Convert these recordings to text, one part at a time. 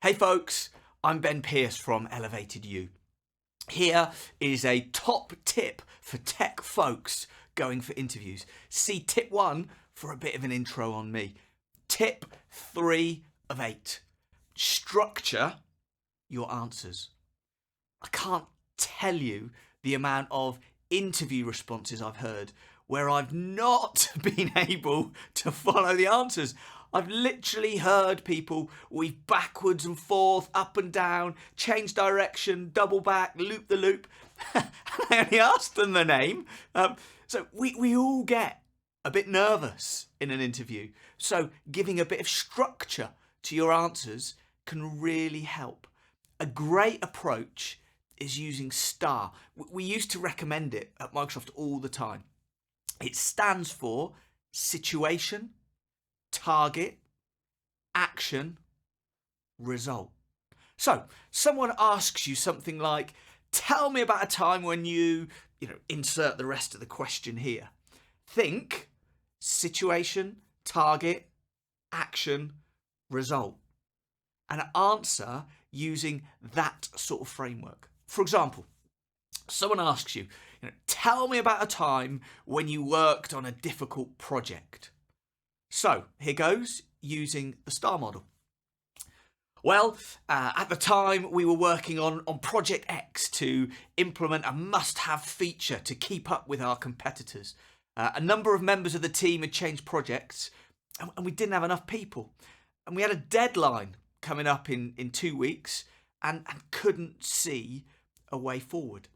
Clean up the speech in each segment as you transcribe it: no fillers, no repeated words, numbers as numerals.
Hey folks, I'm Ben Pierce from Elevated You. Here is a top tip for tech folks going for interviews. See tip 1 for a bit of an intro on me. Tip 3 of 8. Structure your answers. I can't tell you the amount of interview responses I've heard where I've not been able to follow the answers. I've literally heard people weave backwards and forth, up and down, change direction, double back, loop the loop. I only asked them the name. So we all get a bit nervous in an interview. So giving a bit of structure to your answers can really help. A great approach is using STAR. We used to recommend it at Microsoft all the time. It stands for situation, target, action, result. So someone asks you something like, tell me about a time when you insert the rest of the question here. Think situation, target, action, result. And answer using that sort of framework. For example, someone asks you, tell me about a time when you worked on a difficult project. So here goes, using the STAR model. Well, at the time we were working on Project X to implement a must-have feature to keep up with our competitors. A number of members of the team had changed projects and we didn't have enough people. And we had a deadline coming up in 2 weeks and couldn't see a way forward.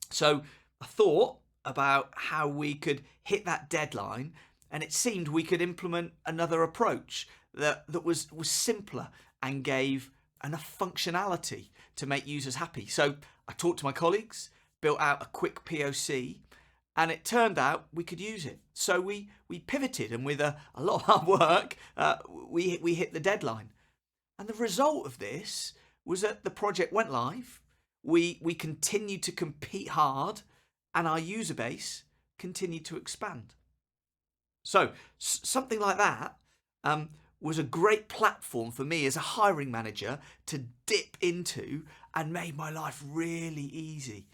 So I thought about how we could hit that deadline, and it seemed we could implement another approach that was simpler and gave enough functionality to make users happy. So I talked to my colleagues, built out a quick POC, and it turned out we could use it. So we pivoted, and with a lot of hard work, we hit the deadline. And the result of this was that the project went live, we continued to compete hard, and our user base continued to expand. So something like that was a great platform for me as a hiring manager to dip into and made my life really easy.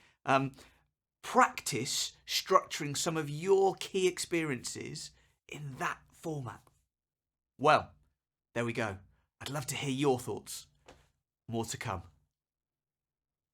Practice structuring some of your key experiences in that format. Well, there we go. I'd love to hear your thoughts. More to come.